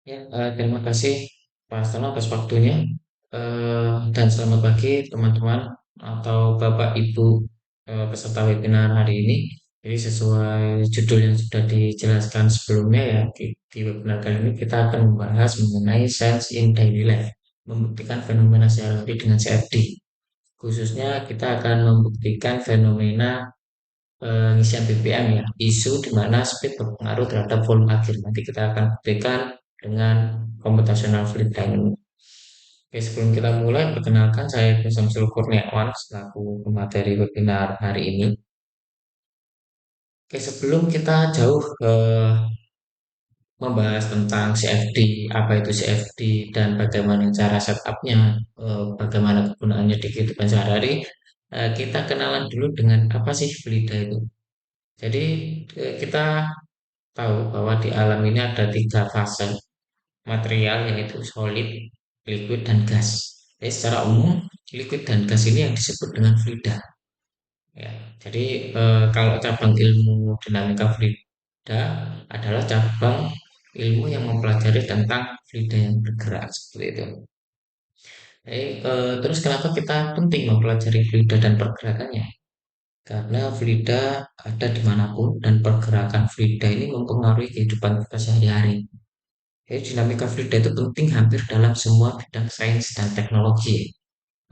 Ya, terima kasih Pak Stono atas waktunya. Dan selamat pagi teman-teman atau Bapak Ibu peserta webinar hari ini. Jadi sesuai judul yang sudah dijelaskan sebelumnya ya, di webinar kali ini kita akan membahas mengenai Science in Daily Life, membuktikan fenomena sehari-hari dengan CFD. Khususnya kita akan membuktikan fenomena pengisian BBM ya, isu di mana speed berpengaruh terhadap volume akhir. Nanti kita akan buktikan dengan computational fluid dynamics. Oke, sebelum kita mulai, perkenalkan saya Samsul Kurniawan selaku pemateri webinar hari ini. Oke, sebelum kita jauh ke membahas tentang CFD, apa itu CFD dan bagaimana cara setupnya, bagaimana kegunaannya di kehidupan sehari-hari, kita kenalan dulu dengan apa sih fluida itu. Jadi kita tahu bahwa di alam ini ada tiga fase material yaitu solid, liquid, dan gas. Jadi secara umum liquid dan gas ini yang disebut dengan fluida. Ya, jadi kalau cabang ilmu dinamika fluida adalah cabang ilmu yang mempelajari tentang fluida yang bergerak seperti itu. Jadi, terus kenapa kita penting mempelajari fluida dan pergerakannya? Karena fluida ada dimanapun dan pergerakan fluida ini mempengaruhi kehidupan kita sehari-hari. Jadi dinamika fluida itu penting hampir dalam semua bidang sains dan teknologi.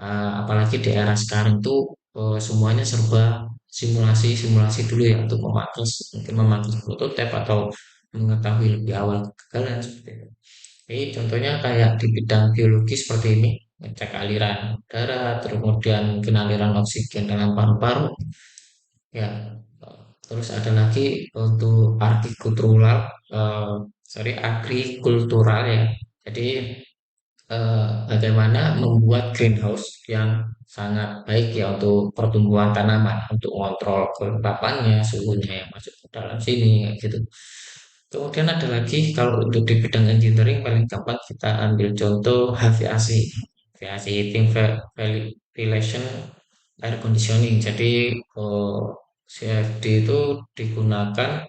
Apalagi di era sekarang tuh semuanya serba simulasi dulu ya untuk mungkin memakai prototipe atau mengetahui lebih awal kegagalan seperti itu. Jadi contohnya kayak di bidang biologi seperti ini, ngecek aliran udara, kemudian mungkin aliran oksigen dalam paru-paru, ya. Terus ada lagi untuk agrikultural ya. Jadi bagaimana membuat greenhouse yang sangat baik ya untuk pertumbuhan tanaman, untuk mengontrol kelembapannya, suhunya yang masuk ke dalam sini, kayak gitu. Kemudian ada lagi kalau untuk di bidang engineering paling gampang kita ambil contoh HVAC, HVAC heating ventilation air conditioning. Jadi CFD itu digunakan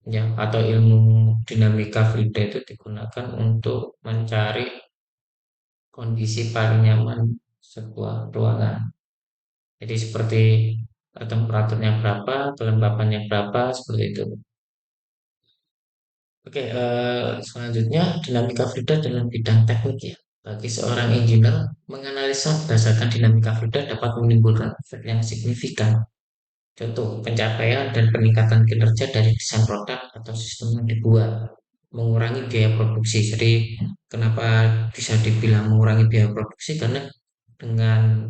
ya atau ilmu dinamika fluida itu digunakan untuk mencari kondisi paling nyaman sebuah ruangan. Jadi seperti temperaturnya berapa, kelembapannya berapa, seperti itu. Oke, selanjutnya dinamika fluida dalam bidang teknik ya. Bagi seorang engineer, menganalisa berdasarkan dinamika fluida dapat menimbulkan efek yang signifikan. Contoh, pencapaian dan peningkatan kinerja dari desain produk atau sistem yang dibuat, mengurangi biaya produksi. Jadi, kenapa bisa dibilang mengurangi biaya produksi? Karena dengan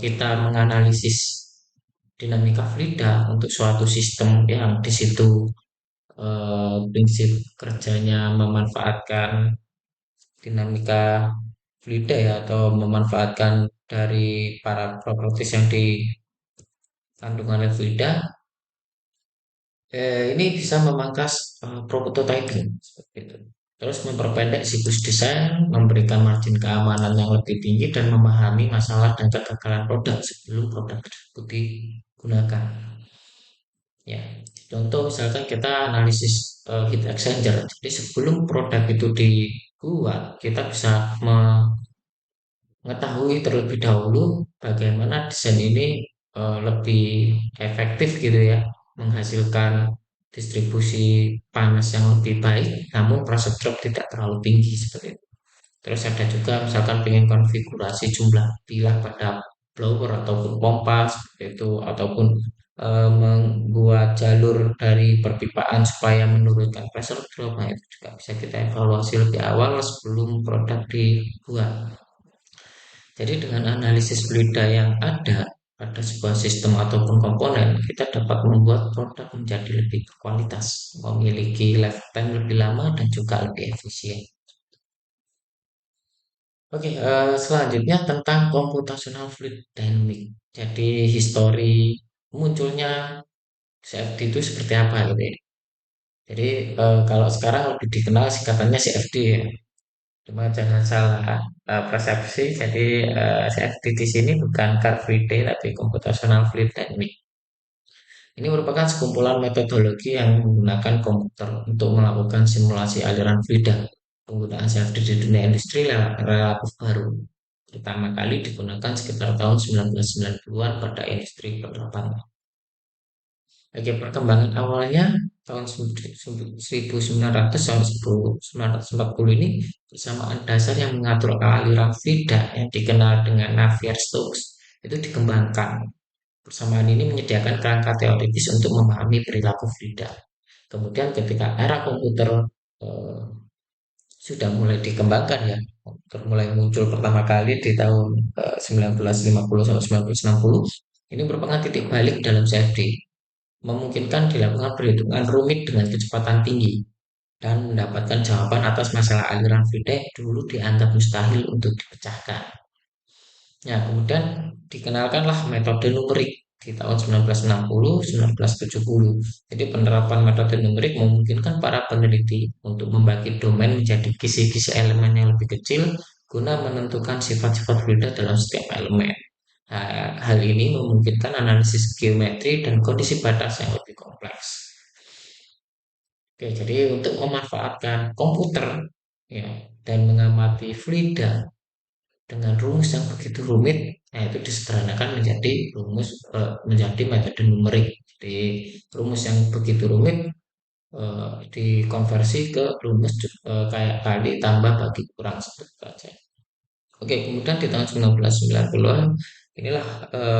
kita menganalisis dinamika fluida untuk suatu sistem yang di situ prinsip kerjanya memanfaatkan dinamika fluida ya atau memanfaatkan dari para properties yang dikandung oleh fluida, ini bisa memangkas prototyping seperti itu. Terus memperpendek siklus desain, memberikan margin keamanan yang lebih tinggi dan memahami masalah dan kegagalan produk sebelum produk tersebut digunakan. Ya, contoh misalkan kita analisis heat exchanger. Jadi sebelum produk itu dibuat, kita bisa mengetahui terlebih dahulu bagaimana desain ini lebih efektif gitu ya, menghasilkan distribusi panas yang lebih baik, namun pressure drop tidak terlalu tinggi seperti itu. Terus ada juga misalkan pengen konfigurasi jumlah bilah pada blower ataupun pompa seperti itu, ataupun membuat jalur dari perpipaan supaya menurunkan pressure drop. Nah, itu juga bisa kita evaluasi lebih awal sebelum produk dibuat. Jadi dengan analisis fluida yang ada pada sebuah sistem ataupun komponen, kita dapat membuat produk menjadi lebih berkualitas, memiliki lifetime lebih lama dan juga lebih efisien. Oke, selanjutnya tentang computational fluid dynamic. Jadi histori munculnya CFD itu seperti apa gitu ya. Jadi kalau sekarang lebih dikenal singkatannya CFD ya. Cuma jangan salah persepsi. Jadi CFD di sini bukan Car Free Day tapi Computational Fluid Dynamics. Ini merupakan sekumpulan metodologi yang menggunakan komputer untuk melakukan simulasi aliran fluida. Penggunaan CFD di dunia industri relatif baru. Pertama kali digunakan sekitar tahun 1990-an pada industri penerbangan. Bagi perkembangan awalnya tahun 1900 sampai 1940 ini persamaan dasar yang mengatur aliran fluida yang dikenal dengan Navier-Stokes itu dikembangkan. Persamaan ini menyediakan kerangka teoritis untuk memahami perilaku fluida. Kemudian ketika era komputer eh, sudah mulai dikembangkan ya, komputer mulai muncul pertama kali di tahun 1950 sampai 1960, ini merupakan titik balik dalam CFD, memungkinkan dilakukan perhitungan rumit dengan kecepatan tinggi dan mendapatkan jawaban atas masalah aliran fluida yang dulu dianggap mustahil untuk dipecahkan. Ya, kemudian dikenalkanlah metode numerik di tahun 1960, 1970. Jadi penerapan metode numerik memungkinkan para peneliti untuk membagi domain menjadi kisi-kisi elemen yang lebih kecil guna menentukan sifat-sifat fluida dalam setiap elemen. Hal ini memungkinkan analisis geometri dan kondisi batas yang lebih kompleks. Oke, jadi untuk memanfaatkan komputer ya dan mengamati fluida dengan rumus yang begitu rumit, nah itu disederhanakan menjadi menjadi metode numerik. Jadi rumus yang begitu rumit dikonversi ke rumus kayak kali tambah bagi kurang seperti itu aja. Oke, kemudian di tahun 1990-an inilah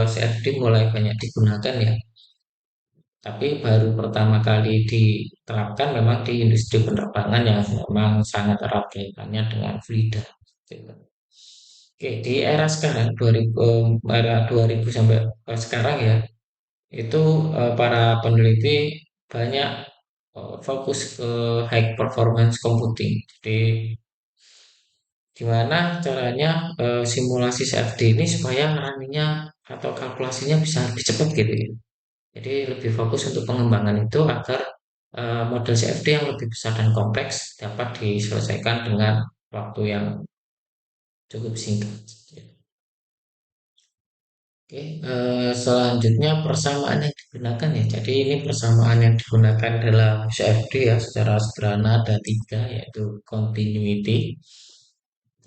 CFD mulai banyak digunakan ya. Tapi baru pertama kali diterapkan memang di industri penerbangan yang memang sangat erat kaitannya dengan fluida. Gitu. Oke, di era sekarang 2000 era 2000 sampai sekarang ya, itu para peneliti banyak fokus ke high performance computing. Jadi gimana caranya simulasi CFD ini supaya runningnya atau kalkulasinya bisa lebih cepat gitu ya. Jadi lebih fokus untuk pengembangan itu agar model CFD yang lebih besar dan kompleks dapat diselesaikan dengan waktu yang cukup singkat. Oke, selanjutnya persamaan yang digunakan ya. Jadi ini persamaan yang digunakan dalam CFD ya secara sederhana ada tiga yaitu continuity,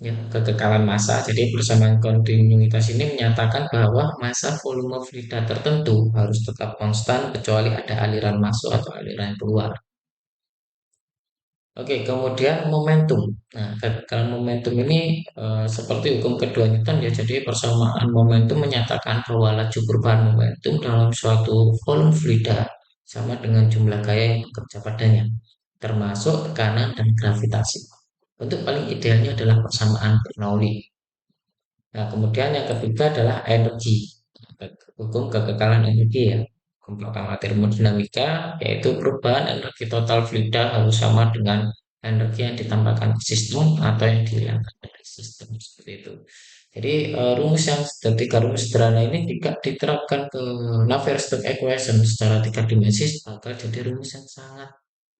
ya, kekekalan massa. Jadi persamaan kontinuitas ini menyatakan bahwa massa volume fluida tertentu harus tetap konstan kecuali ada aliran masuk atau aliran keluar. Oke, kemudian momentum. Nah, kekekalan momentum ini seperti hukum kedua Newton ya. Jadi persamaan momentum menyatakan bahwa laju perubahan momentum dalam suatu volume fluida sama dengan jumlah gaya yang bekerja padanya, termasuk tekanan dan gravitasi. Bentuk paling idealnya adalah persamaan Bernoulli. Nah, kemudian yang ketiga adalah energi. Hukum kekekalan energi ya. Hukum pertama termodinamika, yaitu perubahan energi total fluida harus sama dengan energi yang ditambahkan ke sistem atau yang dihilangkan dari sistem seperti itu. Jadi rumus yang tiga rumus sederhana ini jika diterapkan ke Navier-Stokes equation secara tiga dimensi bakal jadi rumus yang sangat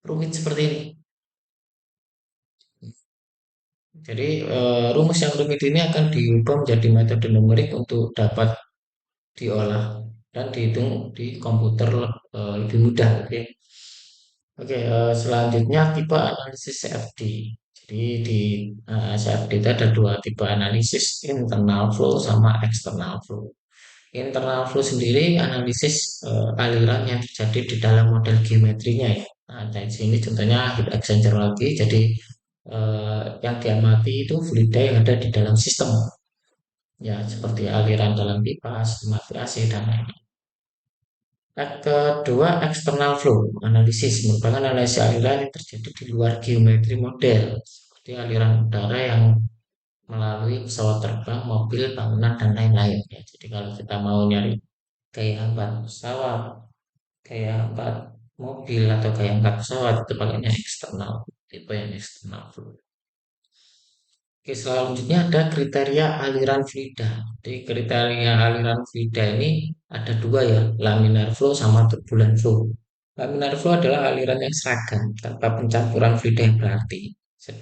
rumit seperti ini. Jadi rumus yang rumit ini akan diubah menjadi metode numerik untuk dapat diolah dan dihitung di komputer lebih mudah. Oke, oke. Selanjutnya tipe analisis CFD. Jadi di CFD itu ada dua tipe analisis, internal flow sama external flow. Internal flow sendiri analisis aliran yang terjadi di dalam model geometrinya ya. Nah, dari sini contohnya heat exchanger lagi. Jadi yang diamati itu fluida yang ada di dalam sistem, ya seperti aliran dalam pipa, sistem AC dan lain-lain. Kedua, external flow analisis merupakan analisis aliran yang terjadi di luar geometri model, seperti aliran udara yang melalui pesawat terbang, mobil, bangunan, dan lain-lain. Ya, jadi kalau kita mau nyari gaya hambat pesawat, gaya hambat mobil, atau gaya hambat pesawat, itu pakainya eksternal, tipe yang eksternal flow. Oke, selanjutnya ada kriteria aliran fluida. Jadi kriteria aliran fluida ini ada dua ya, laminar flow sama turbulent flow. Laminar flow adalah aliran yang seragam tanpa pencampuran fluida yang berarti.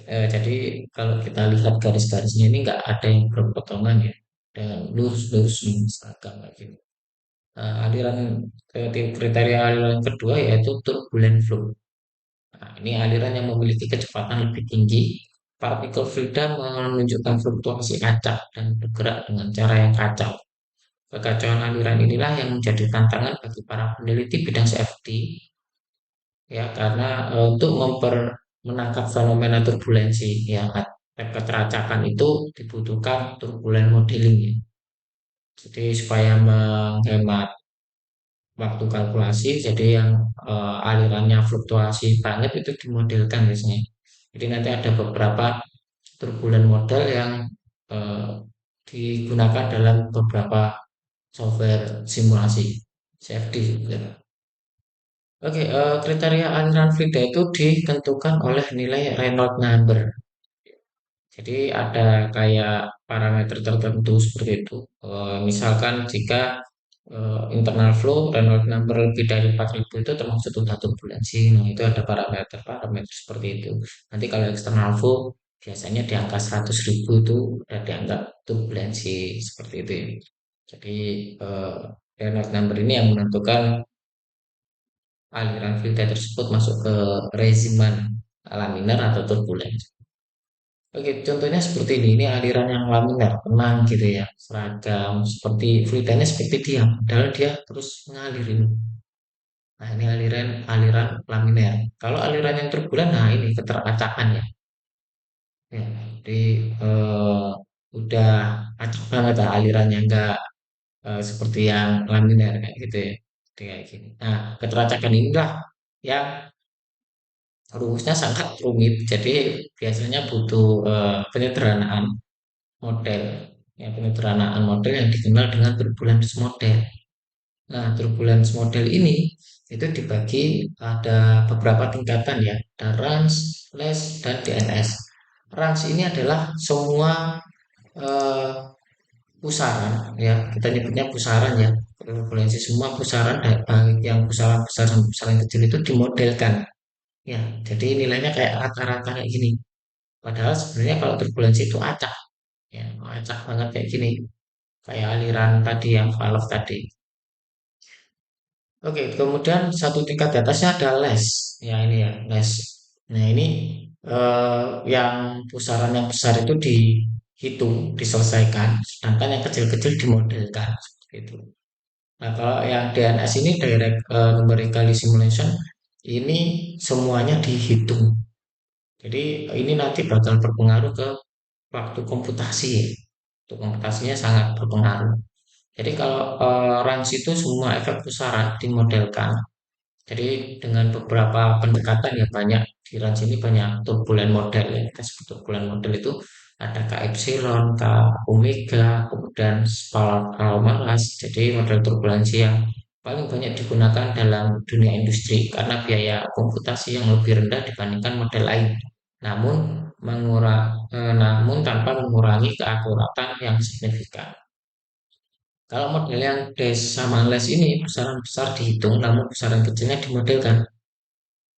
Jadi kalau kita lihat garis-garisnya ini nggak ada yang berpotongan ya, dan lurus-lurus seragam kayak gitu. Aliran kriteria aliran kedua yaitu turbulent flow. Nah, ini aliran yang memiliki kecepatan lebih tinggi Partikel fluida menunjukkan fluktuasi acak dan bergerak dengan cara yang kacau. Kekacauan aliran inilah yang menjadi tantangan bagi para peneliti bidang CFD ya karena untuk menangkap fenomena turbulensi ya kan. Keteracakan itu dibutuhkan turbulen modeling ya. Jadi supaya menghemat waktu kalkulasi, jadi yang alirannya fluktuasi banget itu dimodelkan biasanya. Jadi nanti ada beberapa turbulen model yang eh, digunakan dalam beberapa software simulasi CFD. Gitu. Oke, kriteria aliran fluida itu ditentukan oleh nilai Reynolds number. Jadi ada kayak parameter tertentu seperti itu. Misalkan jika internal flow Reynolds number lebih dari 4.000 itu termasuk sudah turbulensi. Nah, itu ada parameter-parameter seperti itu. Nanti kalau external flow biasanya di angka 100.000 itu udah dianggap turbulensi seperti itu ya. Jadi eh, Reynolds number ini yang menentukan aliran fluida tersebut masuk ke rezimen laminar atau turbulen. Oke, contohnya seperti ini aliran yang laminar, tenang gitu ya, seragam, seperti fluidanya seperti diam, padahal dia terus mengalir ini. Nah, ini aliran laminar. Kalau aliran yang turbulen, nah ini keteracakan ya. Ya, jadi udah acak banget lah alirannya, nggak seperti yang laminar kayak gitu ya. Jadi kayak gini. Nah, keteracakan inilah yang rumusnya sangat rumit. Jadi biasanya butuh penyederhanaan model. Ya, penyederhanaan model yang dikenal dengan turbulence model. Nah, turbulence model ini itu dibagi ada beberapa tingkatan ya. Ada range, LES, dan DNS. Range ini adalah semua eh, pusaran ya. Kita nyebutnya pusaran ya. Turbulensi semua pusaran baik yang pusaran besar dan pusaran kecil itu dimodelkan. Ya, jadi nilainya kayak rata-rata kayak gini. Padahal sebenarnya kalau turbulensi itu acak, ya acak banget kayak gini, kayak aliran tadi yang valve tadi. Oke, kemudian satu tingkat di atasnya ada les, ya ini ya les. Nah ini yang pusaran yang besar itu dihitung, diselesaikan, sedangkan yang kecil-kecil dimodelkan seperti itu. Nah kalau yang DNS ini direct numerical simulation, ini semuanya dihitung. Jadi ini nanti bakal berpengaruh ke waktu komputasi ya. Waktu komputasinya sangat berpengaruh. Jadi kalau range itu semua efek pusaran dimodelkan. Jadi dengan beberapa pendekatan ya banyak di range ini banyak turbulen model ya. Kita sebut turbulen model itu ada K epsilon, K omega, kemudian spiral malas. Jadi model turbulensi yang paling banyak digunakan dalam dunia industri karena biaya komputasi yang lebih rendah dibandingkan model lain. Namun namun tanpa mengurangi keakuratan yang signifikan. Kalau model yang des sama les ini pusaran besar dihitung, namun pusaran kecilnya dimodelkan.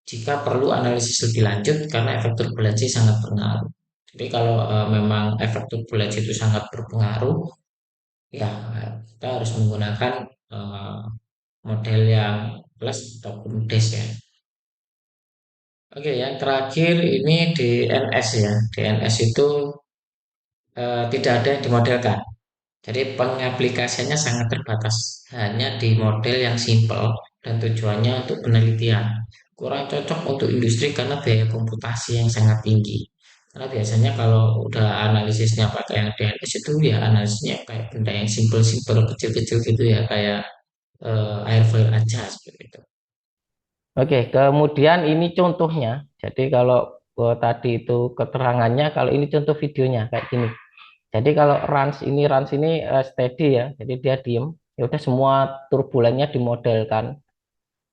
Jika perlu analisis lebih lanjut karena efek turbulensi sangat berpengaruh. Jadi kalau memang efek turbulensi itu sangat berpengaruh, ya kita harus menggunakan eh, model yang plus ataupun des ya. Oke, yang terakhir ini DNS ya. DNS itu tidak ada yang dimodelkan. Jadi pengaplikasiannya sangat terbatas, hanya di model yang simple dan tujuannya untuk penelitian. Kurang cocok untuk industri karena biaya komputasi yang sangat tinggi. Karena biasanya kalau udah analisisnya pakai yang DNS itu ya analisisnya kayak benda yang simple-simple, kecil-kecil gitu ya, kayak airflow aja seperti itu. Oke, kemudian ini contohnya. Jadi kalau tadi itu keterangannya, kalau ini contoh videonya kayak gini. Jadi kalau runs ini steady ya, jadi dia diem. Ya udah semua turbulennya dimodelkan.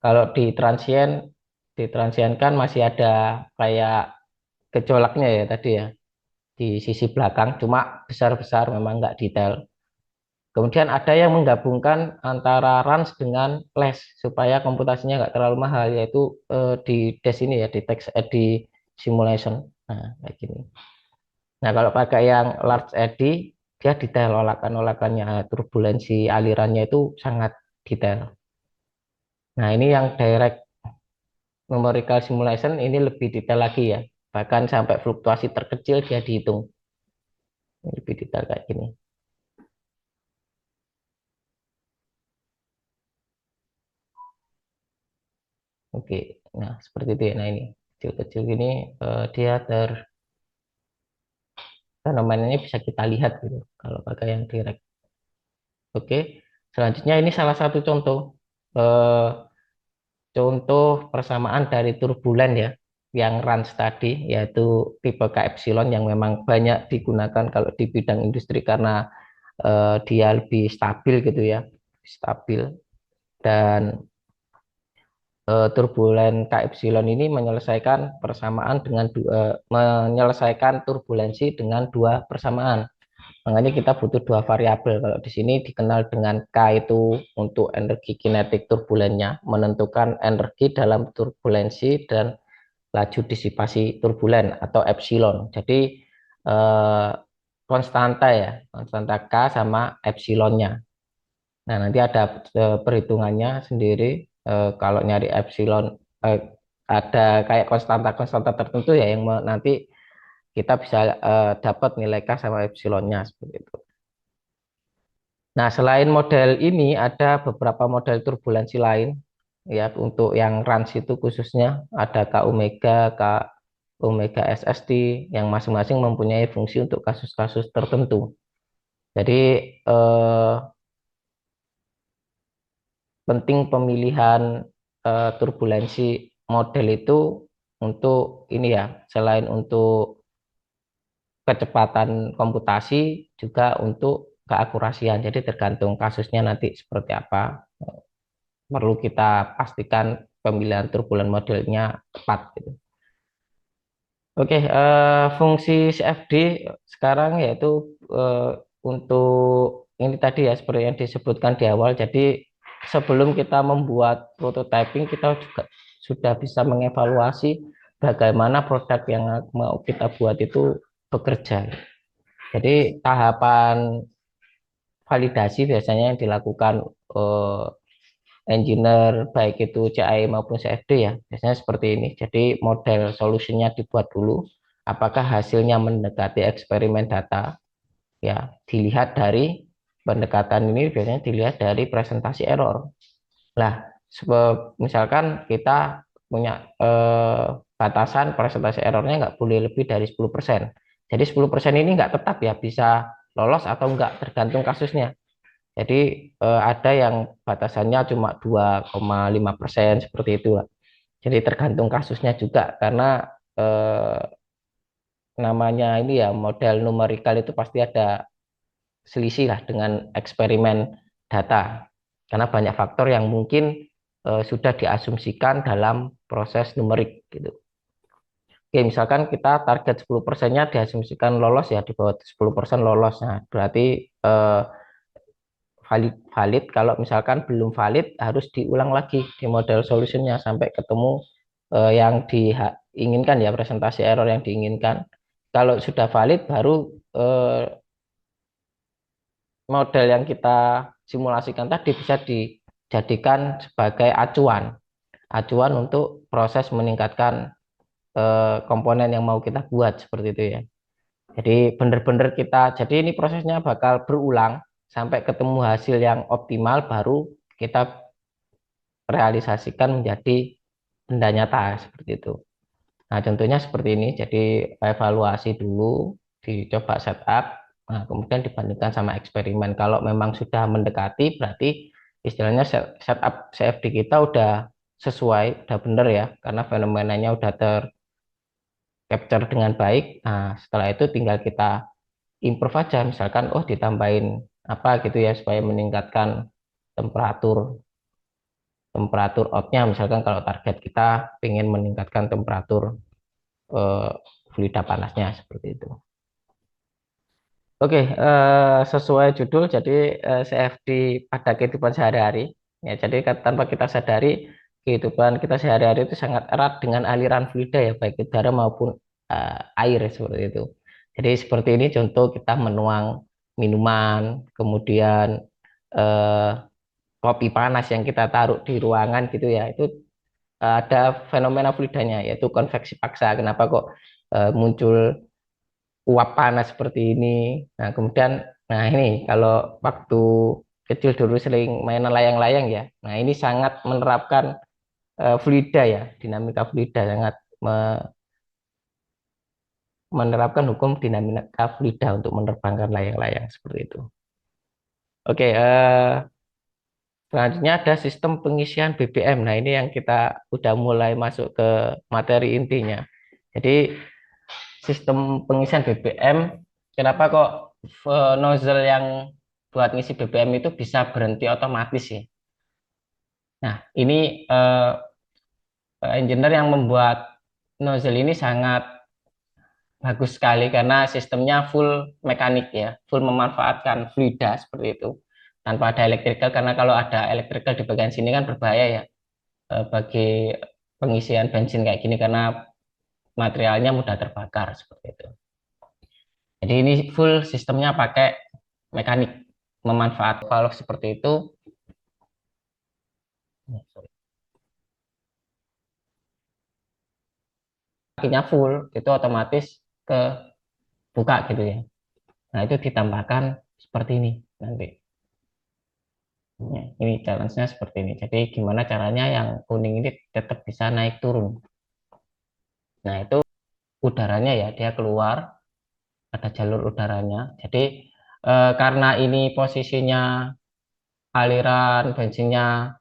Kalau di transient kan masih ada kayak gejolaknya ya tadi ya di sisi belakang, cuma besar-besar memang nggak detail. Kemudian ada yang menggabungkan antara runs dengan less supaya komputasinya nggak terlalu mahal, yaitu di des ini ya, di text eddy simulation. Nah, kayak gini. Nah, kalau pakai yang large eddy, dia detail olakan-olakannya, turbulensi alirannya itu sangat detail. Nah, ini yang direct numerical simulation ini lebih detail lagi ya. Bahkan sampai fluktuasi terkecil dia dihitung. Ini lebih detail kayak gini. Oke, nah seperti itu ya. Nah ini kecil-kecil gini dia fenomenanya bisa kita lihat gitu kalau pakai yang direct. Oke, selanjutnya ini salah satu contoh eh, contoh persamaan dari turbulen ya yang runs tadi yaitu tipe K epsilon yang memang banyak digunakan kalau di bidang industri karena dia lebih stabil gitu ya, stabil dan turbulen K epsilon ini menyelesaikan persamaan dengan menyelesaikan turbulensi dengan dua persamaan. Makanya kita butuh dua variabel. Kalau di sini dikenal dengan K itu untuk energi kinetik turbulennya, menentukan energi dalam turbulensi dan laju disipasi turbulen atau epsilon. Jadi eh, konstanta ya, konstanta K sama epsilonnya. Nah, nanti ada perhitungannya sendiri. Kalau nyari epsilon eh, ada kayak konstanta-konstanta tertentu ya yang nanti kita bisa dapat nilai K sama epsilonnya seperti itu. Nah, selain model ini ada beberapa model turbulensi lain ya untuk yang runs itu khususnya ada K omega, K omega SST yang masing-masing mempunyai fungsi untuk kasus-kasus tertentu. Jadi eh, penting pemilihan turbulensi model itu untuk ini ya, selain untuk kecepatan komputasi juga untuk keakurasian. Jadi tergantung kasusnya nanti seperti apa. Perlu kita pastikan pemilihan turbulen modelnya tepat gitu. Oke, fungsi CFD sekarang yaitu eh, untuk ini tadi ya seperti yang disebutkan di awal. Jadi sebelum kita membuat prototyping kita juga sudah bisa mengevaluasi bagaimana produk yang mau kita buat itu bekerja. Jadi tahapan validasi biasanya yang dilakukan eh, engineer baik itu CAE maupun CFD ya biasanya seperti ini. Jadi model solusinya dibuat dulu, apakah hasilnya mendekati eksperimen data ya dilihat dari pendekatan ini biasanya dilihat dari presentasi error. Nah, misalkan kita punya batasan presentasi errornya nggak boleh lebih dari 10%. Jadi 10% ini nggak tetap ya bisa lolos atau nggak tergantung kasusnya. Jadi ada yang batasannya cuma 2,5% seperti itu. Jadi tergantung kasusnya juga karena eh, namanya ini ya model numerikal itu pasti ada selisih lah dengan eksperimen data. Karena banyak faktor yang mungkin sudah diasumsikan dalam proses numerik gitu. Oke, misalkan kita target 10%-nya diasumsikan lolos ya di bawah 10% lolos. Nah, berarti eh, valid valid kalau misalkan belum valid harus diulang lagi di model solutionnya sampai ketemu yang diinginkan ya presentasi error yang diinginkan. Kalau sudah valid baru eh, model yang kita simulasikan tadi bisa dijadikan sebagai acuan untuk proses meningkatkan komponen yang mau kita buat seperti itu ya. Jadi benar-benar jadi ini prosesnya bakal berulang sampai ketemu hasil yang optimal baru kita realisasikan menjadi benda nyata seperti itu. Nah, contohnya seperti ini. Jadi evaluasi dulu, dicoba setup, nah, kemudian dibandingkan sama eksperimen. Kalau memang sudah mendekati, berarti istilahnya setup CFD kita udah sesuai, udah benar ya, karena fenomenanya udah tercapture dengan baik. Nah, setelah itu tinggal kita improve aja, misalkan, oh ditambahin apa gitu ya, supaya meningkatkan temperatur temperatur outnya misalkan kalau target kita ingin meningkatkan temperatur eh, fluida panasnya seperti itu. Oke, sesuai judul jadi CFD pada kehidupan sehari-hari. Ya, jadi tanpa kita sadari kehidupan kita sehari-hari itu sangat erat dengan aliran fluida ya baik udara maupun air seperti itu. Jadi seperti ini contoh kita menuang minuman, kemudian eh, kopi panas yang kita taruh di ruangan gitu ya. Itu ada fenomena fluidanya yaitu konveksi paksa. Kenapa kok muncul uap panas seperti ini. Nah, kemudian, nah ini kalau waktu kecil dulu sering mainan layang-layang ya. Nah, ini sangat menerapkan fluida ya, dinamika fluida sangat menerapkan hukum dinamika fluida untuk menerbangkan layang-layang seperti itu. Oke, selanjutnya ada sistem pengisian BBM. Nah, ini yang kita udah mulai masuk ke materi intinya. Jadi, sistem pengisian BBM, kenapa kok nozzle yang buat ngisi BBM itu bisa berhenti otomatis ya? Nah, ini engineer yang membuat nozzle ini sangat bagus sekali karena sistemnya full mekanik ya, full memanfaatkan fluida seperti itu tanpa ada electrical, karena kalau ada electrical di bagian sini kan berbahaya ya bagi pengisian bensin kayak gini karena materialnya mudah terbakar seperti itu. Jadi ini full sistemnya pakai mekanik memanfaatkan valve seperti itu. Kakinya full itu otomatis ke buka gitu ya. Nah, itu ditambahkan seperti ini nanti. Ya, ini challenge-nya seperti ini. Jadi gimana caranya yang kuning ini tetap bisa naik turun. Nah, itu udaranya ya, dia keluar, ada jalur udaranya. Jadi karena ini posisinya aliran bensinnya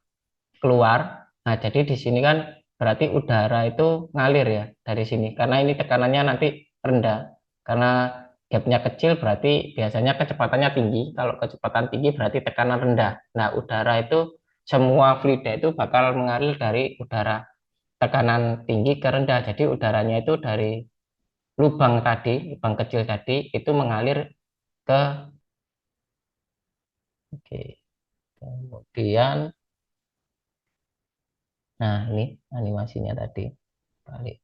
keluar, nah jadi di sini kan berarti udara itu ngalir ya dari sini. Karena ini tekanannya nanti rendah. Karena gapnya kecil berarti biasanya kecepatannya tinggi. Kalau kecepatan tinggi berarti tekanan rendah. Nah, udara itu semua fluida itu bakal mengalir dari udara tekanan tinggi ke rendah. Jadi udaranya itu dari lubang tadi, lubang kecil tadi itu mengalir ke, oke, kemudian, nah ini animasinya tadi balik.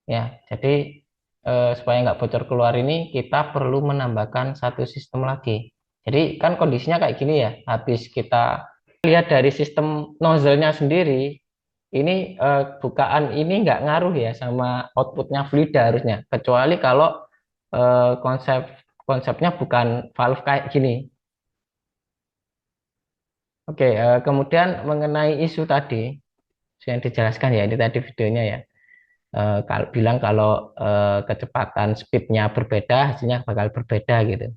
Ya, jadi supaya nggak bocor keluar ini kita perlu menambahkan satu sistem lagi. Jadi kan kondisinya kayak gini ya, habis kita lihat dari sistem nozzle-nya sendiri, ini bukaan ini nggak ngaruh ya sama outputnya fluida harusnya, kecuali kalau konsep konsepnya bukan valve kayak gini. Oke, kemudian mengenai isu tadi yang dijelaskan ya, ini tadi videonya ya. Kalau bilang kalau kecepatan speednya berbeda, hasilnya bakal berbeda gitu.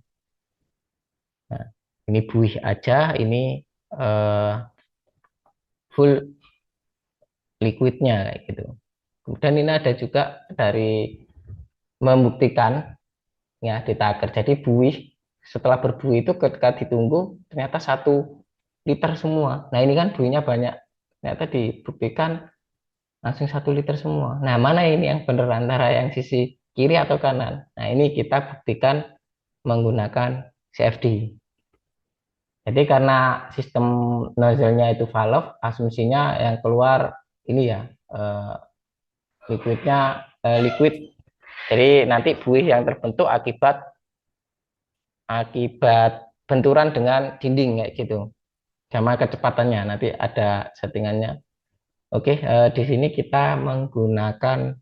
Nah, ini buih aja, ini eh, full liquidnya kayak gitu. Kemudian ini ada juga dari membuktikan ya di taker. Jadi buih setelah berbuih itu ketika ditunggu ternyata 1 liter semua. Nah, ini kan buihnya banyak. Ternyata dibuktikan langsung 1 liter semua. Nah, mana ini yang benar antara yang sisi kiri atau kanan? Nah, ini kita buktikan menggunakan CFD. Jadi karena sistem nozzle-nya itu valve, asumsinya yang keluar ini ya eh, liquidnya liquid. Jadi nanti buih yang terbentuk akibat akibat benturan dengan dinding kayak gitu. Sama kecepatannya nanti ada settingannya. Oke, di sini kita menggunakan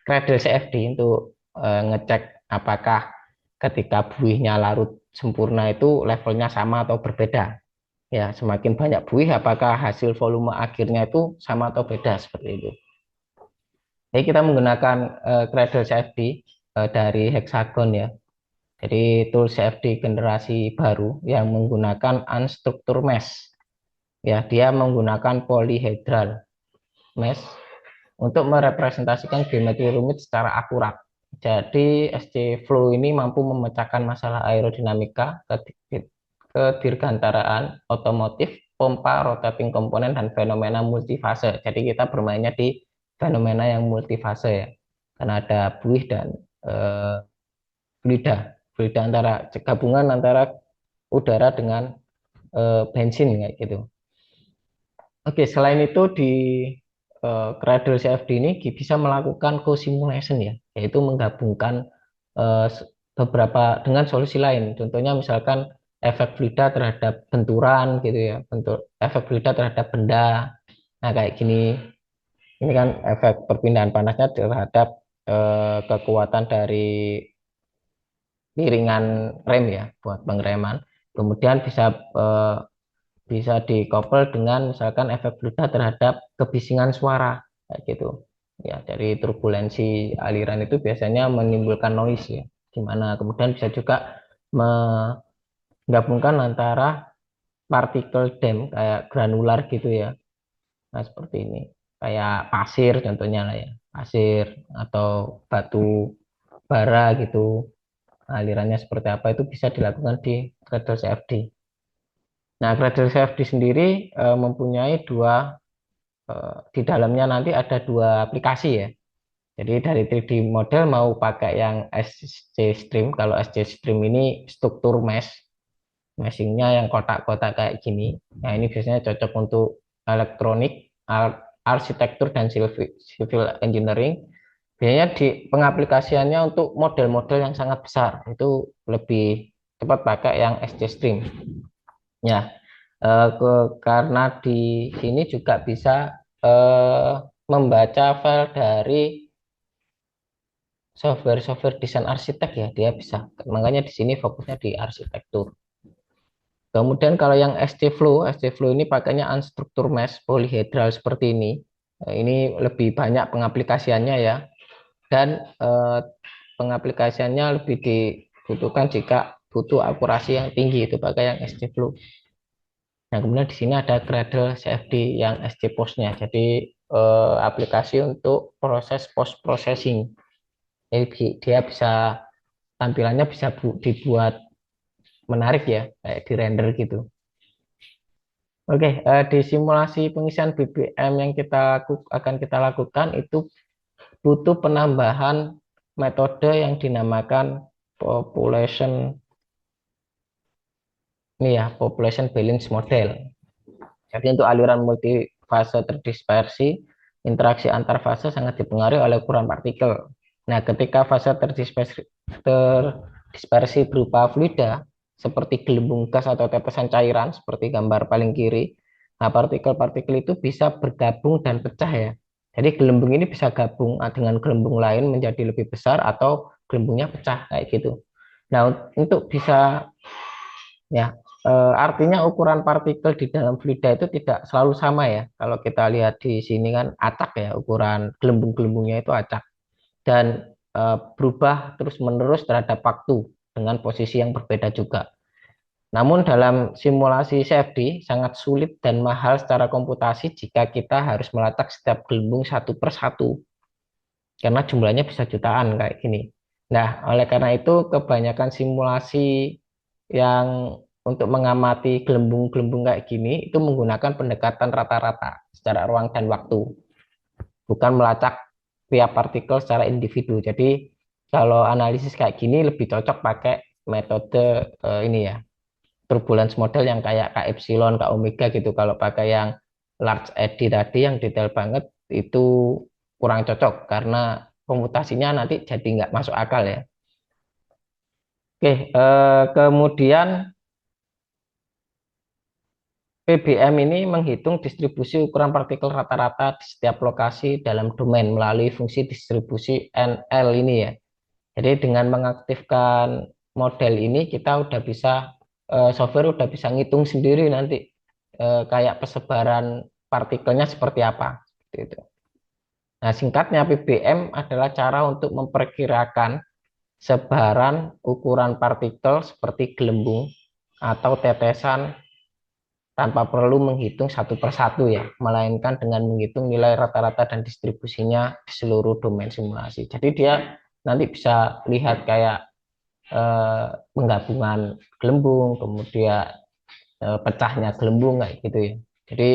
Cradle CFD untuk ngecek apakah ketika buihnya larut sempurna itu levelnya sama atau berbeda. Ya, semakin banyak buih, apakah hasil volume akhirnya itu sama atau beda seperti itu. Jadi kita menggunakan Cradle CFD dari Hexagon ya. Jadi tool CFD generasi baru yang menggunakan unstructured mesh. Ya, dia menggunakan polyhedral mesh untuk merepresentasikan geometri rumit secara akurat. Jadi SC Flow ini mampu memecahkan masalah aerodinamika, kedirgantaraan otomotif, pompa, rotating komponen, dan fenomena multifase. Jadi kita bermainnya di fenomena yang multifase ya, karena ada buih dan eh, fluida, fluida antara gabungan antara udara dengan bensin kayak gitu. Oke, selain itu di Cradle CFD ini bisa melakukan co-simulation ya, yaitu menggabungkan eh, beberapa dengan solusi lain. Contohnya misalkan efek fluida terhadap benturan gitu ya, bentuk efek fluida terhadap benda. Nah, kayak gini. Ini kan efek perpindahan panasnya terhadap kekuatan dari piringan rem ya buat pengereman. Kemudian eh, bisa dikoppel dengan misalkan efek fluida terhadap kebisingan suara kayak gitu. Ya, dari turbulensi aliran itu biasanya menimbulkan noise ya. Gimana kemudian bisa juga menggabungkan antara partikel dam kayak granular gitu ya. Nah, seperti ini. Kayak pasir contohnya lah ya. Pasir atau batu bara gitu. Alirannya seperti apa itu bisa dilakukan di Cradle CFD. Nah, Cradle CFD sendiri mempunyai di dalamnya nanti ada dua aplikasi ya. Jadi dari 3D model mau pakai yang SC Stream. Kalau SC Stream ini struktur meshingnya yang kotak-kotak kayak gini. Nah, ini biasanya cocok untuk elektronik, arsitektur dan civil engineering. Biasanya di pengaplikasiannya untuk model-model yang sangat besar itu lebih tepat pakai yang SC Stream. Ya, karena di sini juga bisa eh, membaca file dari software-software desain arsitek ya, dia bisa. Makanya di sini fokusnya di arsitektur. Kemudian kalau yang SC Flow ini pakainya unstructured mesh polyhedral seperti ini. Ini lebih banyak pengaplikasiannya ya, dan pengaplikasiannya lebih dibutuhkan jika butuh akurasi yang tinggi itu pakai yang SC Flow. Nah, kemudian di sini ada Gradle CFD yang SC Post-nya. Jadi aplikasi untuk proses post processing. Jadi dia bisa tampilannya bisa dibuat menarik ya, kayak di render gitu. Oke, di simulasi pengisian BBM yang akan kita lakukan itu butuh penambahan metode yang dinamakan population ini ya, population balance model. Jadi untuk aliran multifase terdispersi, interaksi antar fase sangat dipengaruhi oleh ukuran partikel. Nah, ketika fase terdispersi berupa fluida, seperti gelembung gas atau tetesan cairan, seperti gambar paling kiri, nah partikel-partikel itu bisa bergabung dan pecah ya. Jadi gelembung ini bisa gabung dengan gelembung lain menjadi lebih besar atau gelembungnya pecah kayak gitu. Nah, untuk bisa ya, artinya ukuran partikel di dalam fluida itu tidak selalu sama ya. Kalau kita lihat di sini kan acak ya, ukuran gelembung-gelembungnya itu acak dan berubah terus-menerus terhadap waktu dengan posisi yang berbeda juga. Namun dalam simulasi CFD sangat sulit dan mahal secara komputasi jika kita harus melacak setiap gelembung satu per satu karena jumlahnya bisa jutaan kayak gini. Nah, oleh karena itu kebanyakan simulasi yang untuk mengamati gelembung-gelembung kayak gini itu menggunakan pendekatan rata-rata secara ruang dan waktu, bukan melacak tiap partikel secara individu. Jadi kalau analisis kayak gini lebih cocok pakai metode ini ya, turbulence model yang kayak K epsilon, K omega gitu. Kalau pakai yang large eddy tadi yang detail banget itu kurang cocok karena komputasinya nanti jadi nggak masuk akal ya. Oke, kemudian PBM ini menghitung distribusi ukuran partikel rata-rata di setiap lokasi dalam domain melalui fungsi distribusi NL ini ya. Jadi dengan mengaktifkan model ini kita udah bisa software udah bisa ngitung sendiri nanti kayak persebaran partikelnya seperti apa. Seperti itu. Nah, singkatnya PBM adalah cara untuk memperkirakan sebaran ukuran partikel seperti gelembung atau tetesan tanpa perlu menghitung satu persatu ya, melainkan dengan menghitung nilai rata-rata dan distribusinya di seluruh domain simulasi. Jadi dia nanti bisa lihat kayak penggabungan gelembung, kemudian pecahnya gelembung kayak gitu ya. Jadi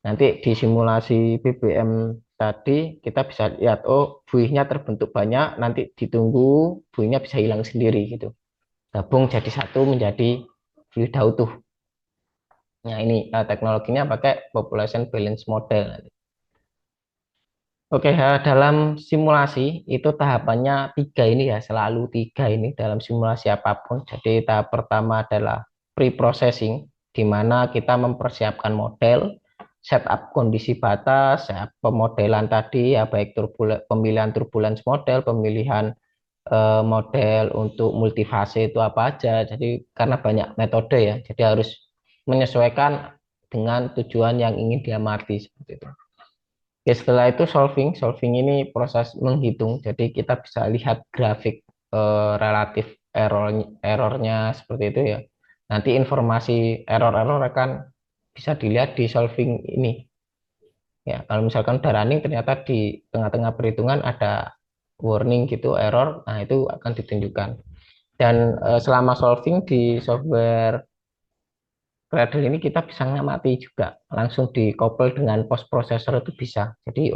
nanti di simulasi BBM tadi kita bisa lihat oh buihnya terbentuk banyak, nanti ditunggu buihnya bisa hilang sendiri gitu. Gabung jadi satu menjadi fluida utuh. Nah, ini teknologinya pakai population balance model. Oke, dalam simulasi itu tahapannya tiga ini ya, selalu tiga ini dalam simulasi apapun. Jadi tahap pertama adalah pre-processing, di mana kita mempersiapkan model setup kondisi batas, pemodelan tadi ya baik pemilihan turbulence model, pemilihan model untuk multifase itu apa aja. Jadi karena banyak metode ya, jadi harus menyesuaikan dengan tujuan yang ingin diamati seperti itu. Oke, setelah itu solving ini proses menghitung. Jadi kita bisa lihat grafik relatif errornya seperti itu ya. Nanti informasi error-error akan bisa dilihat di solving ini. Ya, kalau misalkan udah running ternyata di tengah-tengah perhitungan ada warning gitu error, nah itu akan ditunjukkan. Dan selama solving di software Gradle ini kita bisa ngamati juga langsung di couple dengan post processor itu bisa. Jadi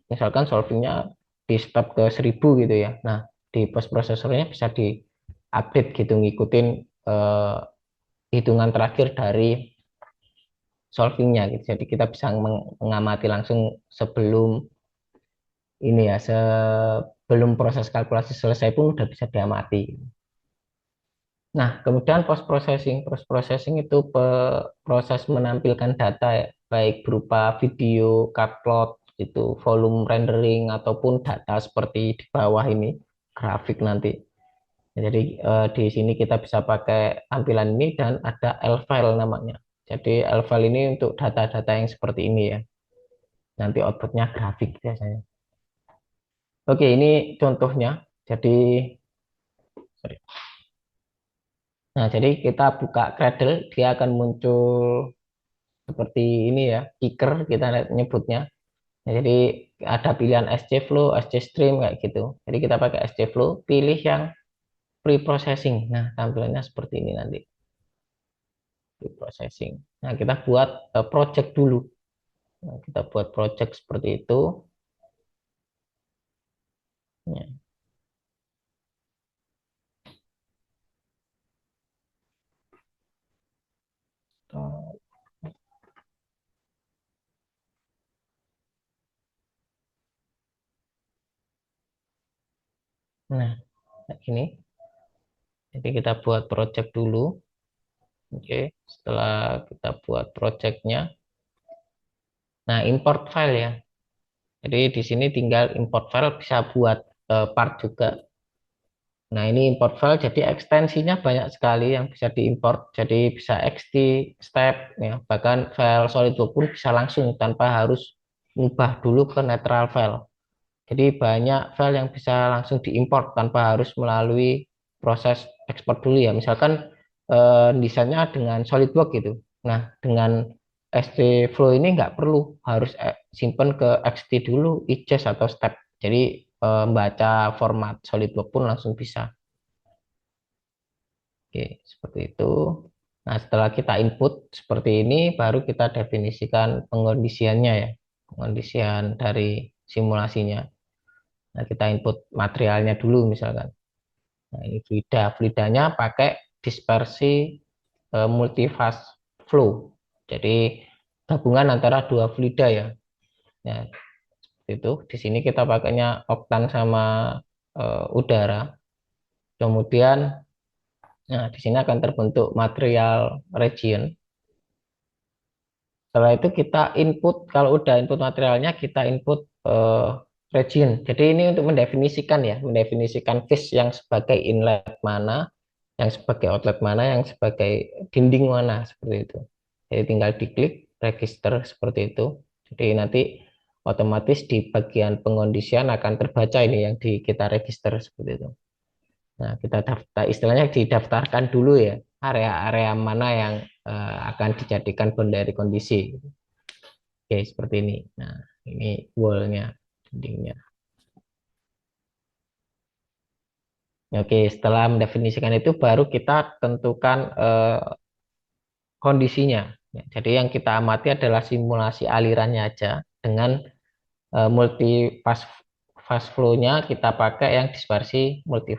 misalkan solvingnya di step ke 1000 gitu ya. Nah, di post processornya bisa di update gitu ngikutin eh, hitungan terakhir dari solvingnya gitu. Jadi kita bisa mengamati langsung sebelum ini ya, sebelum proses kalkulasi selesai pun udah bisa diamati. Nah, kemudian post processing. Post processing itu proses menampilkan data ya, baik berupa video, upload, itu volume rendering ataupun data seperti di bawah ini grafik nanti. Jadi di sini kita bisa pakai tampilan ini dan ada L-file namanya. Jadi L-file ini untuk data-data yang seperti ini ya. Nanti outputnya grafik biasanya. Oke, ini contohnya. Jadi sorry. Nah, jadi kita buka Gradle, dia akan muncul seperti ini ya, kicker kita nyebutnya. Nah, jadi ada pilihan SC Flow, SC Stream kayak gitu. Jadi kita pakai SC Flow, pilih yang pre-processing. Nah, tampilannya seperti ini nanti, pre-processing. Nah, kita buat project dulu. Nah, kita buat project seperti itu. Ya. Nah, kayak gini. Jadi kita buat project dulu. Oke, setelah kita buat projectnya, nah import file ya. Jadi di sini tinggal import file bisa buat part juga. Nah, ini import file jadi ekstensinya banyak sekali yang bisa diimport. Jadi bisa XT, step ya, bahkan file SolidWorks pun bisa langsung tanpa harus ngubah dulu ke netral file. Jadi banyak file yang bisa langsung diimport tanpa harus melalui proses ekspor dulu ya. Misalkan desainnya dengan SolidWorks gitu. Nah, dengan ST Flow ini nggak perlu harus simpen ke XT dulu, ijazah atau step. Jadi baca format SolidWorks pun langsung bisa. Oke, seperti itu. Nah, setelah kita input seperti ini, baru kita definisikan pengondisiannya ya. Pengondisian dari simulasinya. Nah, kita input materialnya dulu misalkan. Nah, ini fluida. Fluidanya pakai dispersi multifase flow. Jadi gabungan antara dua fluida ya. Nah, seperti itu. Di sini kita pakainya oktan sama udara. Kemudian, nah di sini akan terbentuk material region. Setelah itu kita input, kalau udah input materialnya, kita input region. Jadi ini untuk mendefinisikan ya, mendefinisikan face yang sebagai inlet mana, yang sebagai outlet mana, yang sebagai dinding mana, seperti itu. Jadi tinggal diklik register seperti itu. Jadi nanti otomatis di bagian pengondisian akan terbaca ini yang kita register seperti itu. Nah, kita daftar, istilahnya didaftarkan dulu ya, area-area mana yang akan dijadikan boundary kondisi. Oke, seperti ini. Nah, ini wallnya, dindingnya. Oke, setelah mendefinisikan itu baru kita tentukan kondisinya. Ya, jadi yang kita amati adalah simulasi alirannya aja dengan multi fast flow-nya kita pakai yang dispersi multi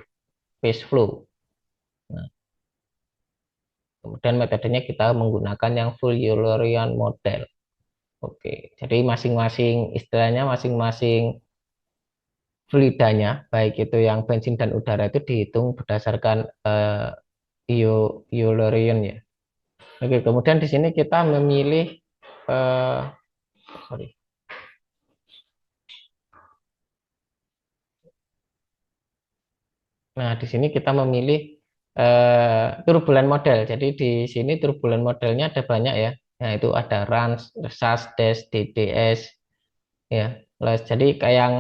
phase flow. Nah, kemudian metodenya kita menggunakan yang full Eulerian model. Oke, jadi masing-masing istilahnya masing-masing fluidanya, baik itu yang bensin dan udara itu dihitung berdasarkan Eulerian ya. Oke, kemudian di sini kita memilih eh, sorry. Nah, di sini kita memilih turbulent model. Jadi di sini turbulent modelnya ada banyak ya. Nah, itu ada RANS, SAS, DES, DDS, ya. Les. Jadi kayak yang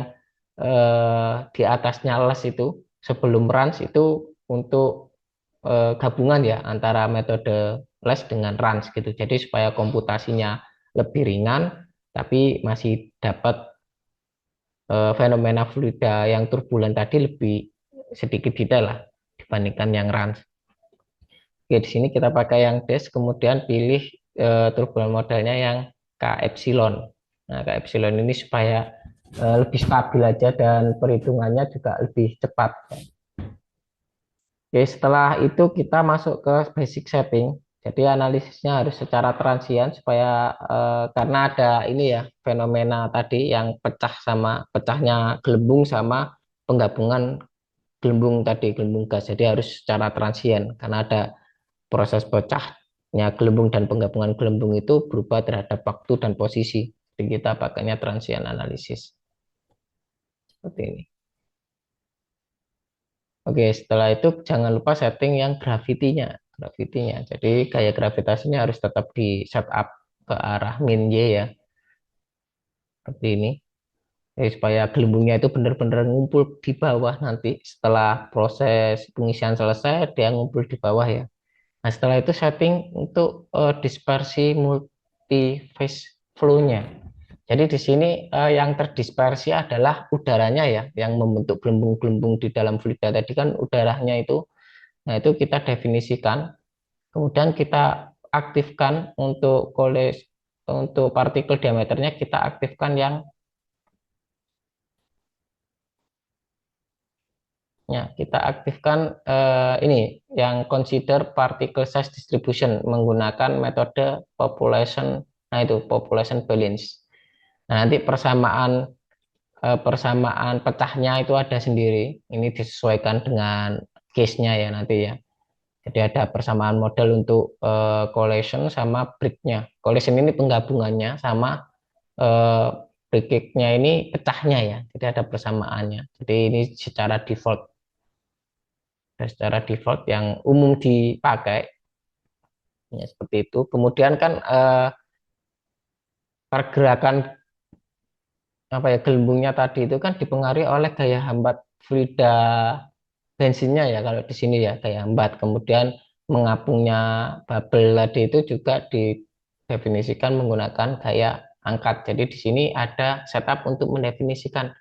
di atasnya les itu sebelum RANS itu untuk gabungan ya antara metode les dengan RANS gitu. Jadi supaya komputasinya lebih ringan, tapi masih dapat fenomena fluida yang turbulen tadi lebih sedikit detail lah dibandingkan yang RANS. Oke, di sini kita pakai yang DES, kemudian pilih turbulent modelnya yang K epsilon. Nah, K epsilon ini supaya lebih stabil aja dan perhitungannya juga lebih cepat. Oke, setelah itu kita masuk ke basic setting. Jadi analisisnya harus secara transient supaya karena ada ini ya fenomena tadi yang pecahnya gelembung sama penggabungan gelembung tadi, gelembung gas. Jadi harus secara transient karena ada proses pecahnya gelembung dan penggabungan gelembung itu berubah terhadap waktu dan posisi. Jadi kita pakainya transient analisis seperti ini. Oke, setelah itu jangan lupa setting yang gravitinya. Gravitinya. Jadi gaya gravitasinya harus tetap di setup ke arah min Y ya, seperti ini. Jadi supaya gelembungnya itu benar-benar ngumpul di bawah nanti setelah proses pengisian selesai dia ngumpul di bawah ya. Nah, setelah itu setting untuk dispersi multi-phase flow-nya. Jadi di sini yang terdispersi adalah udaranya ya, yang membentuk gelembung-gelembung di dalam fluida tadi kan udaranya itu. Nah, itu kita definisikan. Kemudian kita aktifkan untuk partikel diameternya kita aktifkan yang ya, kita aktifkan ini yang consider particle size distribution menggunakan metode population, nah itu population balance. Nah, nanti persamaan pecahnya itu ada sendiri. Ini disesuaikan dengan case-nya ya nanti ya. Jadi ada persamaan model untuk collision sama break-nya. Collision ini penggabungannya sama eh, break-nya ini pecahnya ya. Jadi ada persamaannya. Jadi ini secara default yang umum dipakai ya seperti itu. Kemudian kan pergerakan apa ya gelembungnya tadi itu kan dipengaruhi oleh gaya hambat fluida bensinnya ya kalau di sini ya gaya hambat. Kemudian mengapungnya bubble tadi itu juga didefinisikan menggunakan gaya angkat. Jadi di sini ada setup untuk mendefinisikan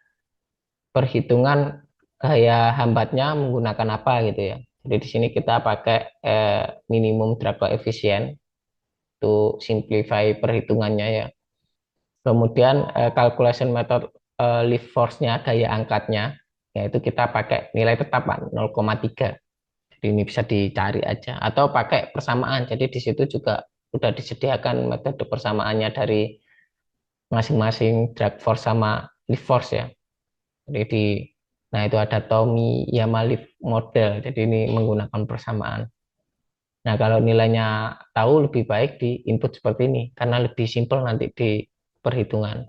perhitungan gaya hambatnya menggunakan apa gitu ya. Jadi di sini kita pakai minimum drag coefficient untuk simplify perhitungannya ya. Kemudian calculation method lift force-nya, gaya angkatnya, yaitu kita pakai nilai tetapan 0,3. Jadi ini bisa dicari aja. Atau pakai persamaan. Jadi di situ juga sudah disediakan metode persamaannya dari masing-masing drag force sama lift force ya. Jadi nah itu ada Tommy-Yama lift model. Jadi ini menggunakan persamaan. Nah kalau nilainya tahu lebih baik di input seperti ini karena lebih simpel nanti di perhitungan.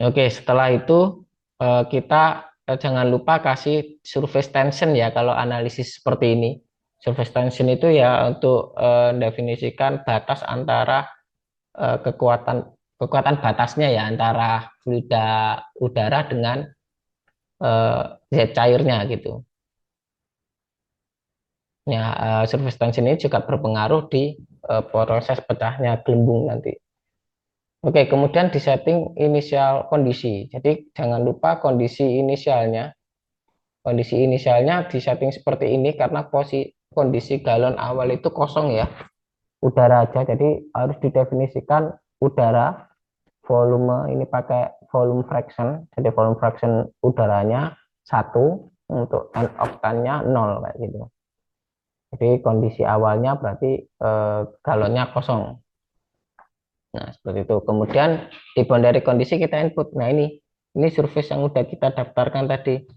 Oke, setelah itu kita jangan lupa kasih surface tension ya kalau analisis seperti ini. Surface tension itu ya untuk definisikan batas antara kekuatan kekuatan batasnya ya antara fluida udara dengan zat cairnya gitu. Ya, surface tension ini juga berpengaruh di proses pecahnya gelembung nanti. Oke, kemudian di setting inisial kondisi. Jadi jangan lupa kondisi inisialnya di setting seperti ini karena kondisi galon awal itu kosong ya, udara aja. Jadi harus didefinisikan udara, volume ini pakai volume fraction. Jadi volume fraction udaranya 1 untuk n oktannya 0 kayak gitu. Jadi kondisi awalnya berarti galonnya kosong. Nah, seperti itu. Kemudian di boundary kondisi kita input. Nah, ini surface yang udah kita daftarkan tadi.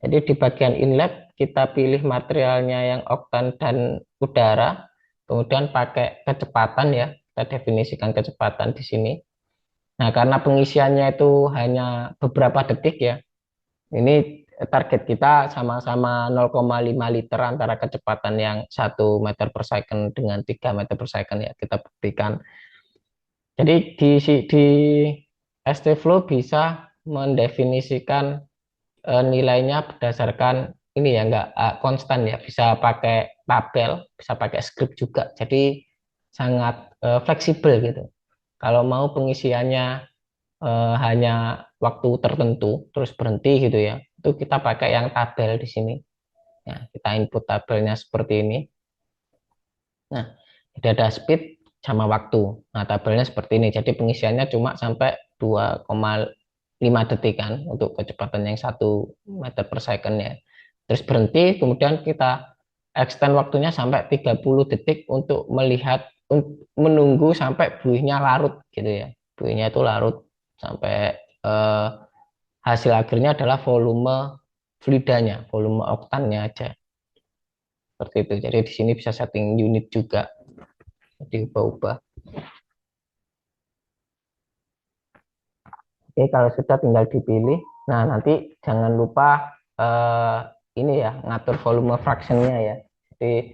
Jadi di bagian inlet kita pilih materialnya yang oktan dan udara. kemudian pakai kecepatan ya, kita definisikan kecepatan di sini. Nah, karena pengisiannya itu hanya beberapa detik ya, ini target kita sama-sama 0,5 liter antara kecepatan yang 1 meter per second dengan 3 meter per second ya, kita buktikan. Jadi di STFlow bisa mendefinisikan nilainya berdasarkan ini ya, enggak konstan ya, bisa pakai tabel, bisa pakai script juga. Jadi sangat fleksibel gitu. Kalau mau pengisiannya hanya waktu tertentu terus berhenti gitu ya, itu kita pakai yang tabel di sini. Ya, kita input tabelnya seperti ini. Nah, jadi ada speed sama waktu. Nah, tabelnya seperti ini. Jadi pengisiannya cuma sampai 2,5 detik kan untuk kecepatan yang 1 meter per second ya. Terus berhenti, kemudian kita extend waktunya sampai 30 detik untuk melihat, menunggu sampai buihnya larut gitu ya. Buihnya itu larut sampai eh, hasil akhirnya adalah volume fluidanya, volume oktannya aja. Seperti itu. Jadi di sini bisa setting unit juga. Jadi ubah-ubah. Oke, kalau sudah tinggal dipilih. Nah, nanti jangan lupa ini ya, ngatur volume fractionnya ya. Jadi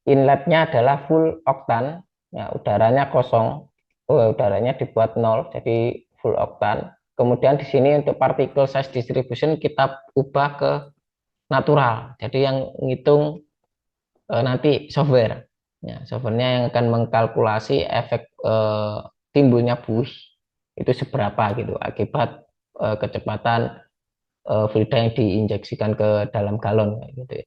inletnya adalah full oktan, ya, udaranya kosong, udaranya dibuat nol, jadi full oktan. Kemudian di sini untuk particle size distribution kita ubah ke natural. Jadi yang ngitung nanti software. Ya, softwarenya yang akan mengkalkulasi efek timbulnya buih itu seberapa gitu akibat kecepatan fluida yang diinjeksikan ke dalam galon gitu ya.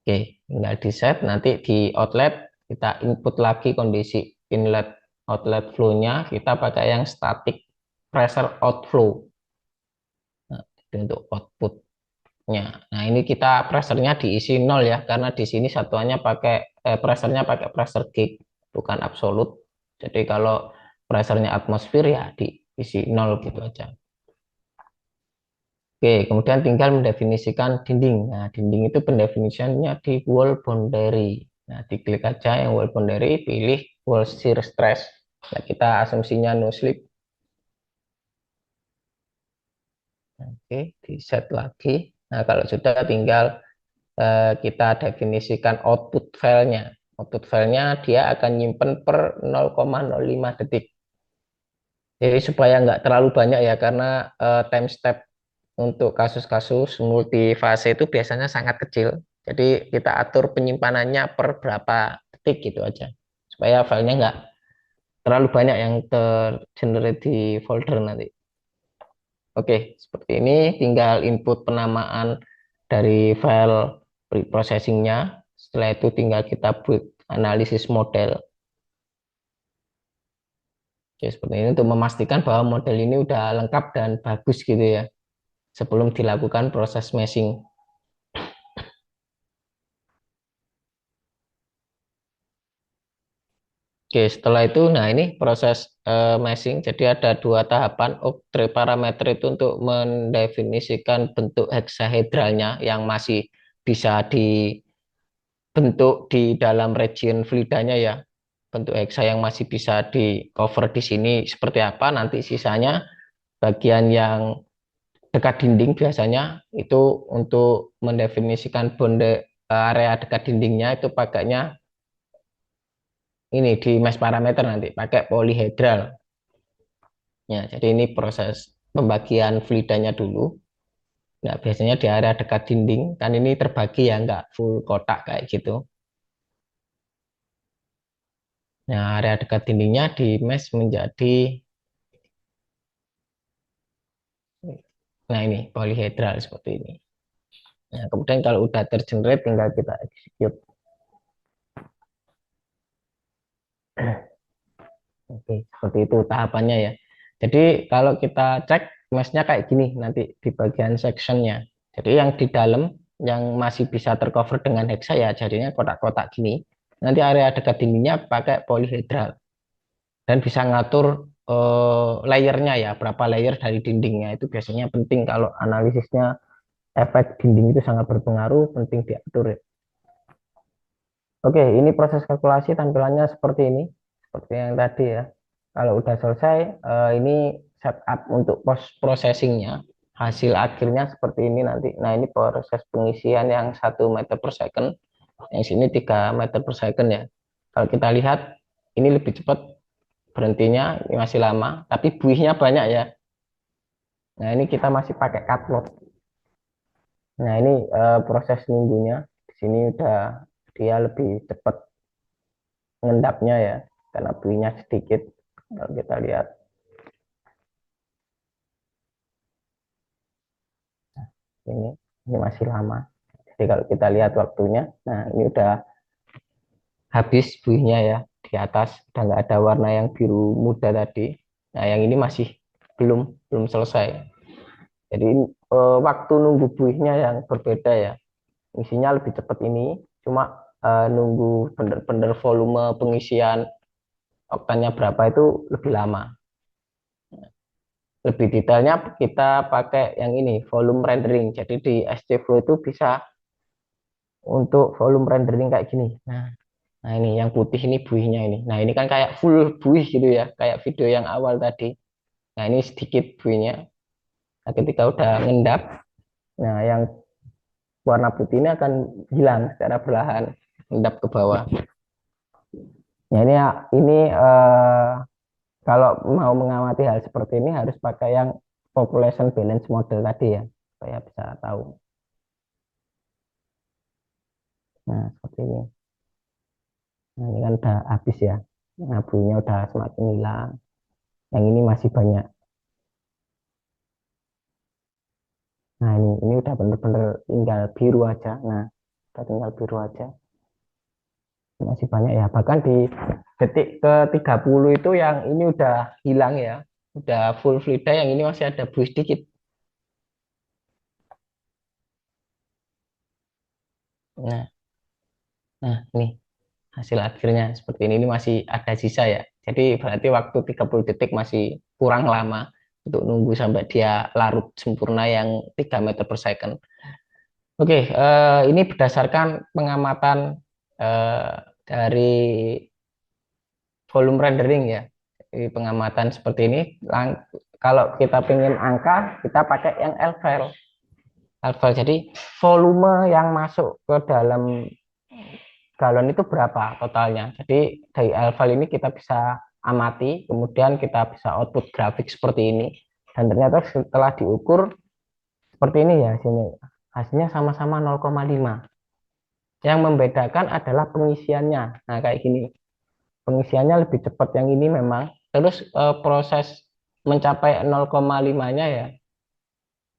Oke, tinggal di set, nanti di outlet kita input lagi kondisi inlet outlet flow-nya, kita pakai yang static pressure outflow. Nah, itu untuk output-nya. Nah, ini kita pressernya diisi 0 ya, karena di sini satuannya pakai pressernya pakai pressure gauge, bukan absolut. Jadi kalau pressernya atmosfer ya diisi 0 gitu aja. Oke, kemudian tinggal mendefinisikan dinding. Nah, dinding itu pendefinisiannya di wall boundary. Nah, diklik aja yang wall boundary, pilih wall shear stress. Nah, kita asumsinya no slip. Oke, di set lagi. Nah, kalau sudah tinggal kita definisikan output filenya. Output filenya dia akan nyimpen per 0,05 detik. Jadi supaya nggak terlalu banyak ya, karena time step untuk kasus-kasus multifase itu biasanya sangat kecil. Jadi kita atur penyimpanannya per berapa detik gitu aja. Supaya filenya nggak terlalu banyak yang tergenerate di folder nanti. Oke, seperti ini tinggal input penamaan dari file preprocessingnya. Setelah itu tinggal kita buat analisis model. Oke, seperti ini untuk memastikan bahwa model ini udah lengkap dan bagus gitu ya sebelum dilakukan proses meshing. Oke, setelah itu, nah ini proses meshing. Jadi ada dua tahapan. Octree parameter itu untuk mendefinisikan bentuk heksahedralnya yang masih bisa dibentuk di dalam region fluidanya ya. Bentuk heksa yang masih bisa di cover di sini seperti apa. Nanti sisanya bagian yang dekat dinding biasanya itu untuk mendefinisikan bonde area dekat dindingnya itu pakainya ini di mesh parameter nanti pakai polyhedral. Ya, jadi ini proses pembagian fluidanya dulu. Nah, biasanya di area dekat dinding, kan ini terbagi ya, nggak full kotak kayak gitu. Nah, area dekat dindingnya di mesh menjadi, nah ini polyhedral seperti ini. Nah, kemudian kalau udah tergenerate tinggal kita execute. Oke, seperti itu tahapannya ya. Jadi kalau kita cek meshnya kayak gini nanti di bagian sectionnya. Jadi yang di dalam yang masih bisa tercover dengan hexa ya jadinya kotak-kotak gini. Nanti area dekat dindingnya pakai polyhedral dan bisa ngatur layernya ya, berapa layer dari dindingnya itu biasanya penting kalau analisisnya efek dinding itu sangat berpengaruh, penting diatur ya. Oke, ini proses kalkulasi tampilannya seperti ini, seperti yang tadi ya. Kalau udah selesai, ini setup untuk post processingnya. Hasil akhirnya seperti ini nanti. Nah, ini proses pengisian yang 1 meter per second, yang sini 3 meter per second ya. Kalau kita lihat, ini lebih cepat berhentinya, ini masih lama, tapi buihnya banyak ya. Nah, ini kita masih pakai cutload. Nah, ini proses nunggunya. Di sini udah dia lebih cepat ngendapnya ya, karena buihnya sedikit. Kalau kita lihat ini, ini masih lama. Jadi kalau kita lihat waktunya, nah ini udah habis buihnya ya di atas, udah nggak ada warna yang biru muda tadi. Nah, yang ini masih belum belum selesai. Jadi waktu nunggu buihnya yang berbeda ya. Isinya lebih cepat ini, cuma nunggu bener-bener volume pengisian oktannya berapa itu lebih lama. Lebih detailnya kita pakai yang ini, volume rendering. Jadi di SC Flow itu bisa untuk volume rendering kayak gini. Nah, ini yang putih ini buihnya ini. Nah, ini kan kayak full buih gitu ya, kayak video yang awal tadi. Nah, ini sedikit buihnya. Nah, ketika udah ngendap, nah yang warna putih ini akan hilang secara perlahan, ngendap ke bawah. Nah, ini kalau mau mengamati hal seperti ini harus pakai yang population balance model tadi ya, supaya bisa tahu. Nah, seperti ini. Nah, ini kan udah habis ya. Nah, buihnya udah semakin hilang. Yang ini masih banyak. Nah, ini udah bener-bener tinggal biru aja. Nah, udah tinggal biru aja. Masih banyak ya. Bahkan di detik ke 30 itu yang ini udah hilang ya. Udah full Flida, yang ini masih ada buih sedikit. Nah, nah ini hasil akhirnya seperti ini. Ini masih ada sisa ya. Jadi berarti waktu 30 detik masih kurang lama untuk nunggu sampai dia larut sempurna yang 3 meter per second. Oke, ini berdasarkan pengamatan eh, dari volume rendering ya. Di pengamatan seperti ini, kalau kita pengen angka, kita pakai yang L-file. L-file, jadi volume yang masuk ke dalam galon itu berapa totalnya. Jadi dari L-file ini kita bisa amati, kemudian kita bisa output grafik seperti ini. Dan ternyata setelah diukur seperti ini ya, sini hasilnya sama-sama 0,5. Yang membedakan adalah pengisiannya. Nah, kayak gini. Pengisiannya lebih cepat yang ini memang. Terus proses mencapai 0,5-nya ya,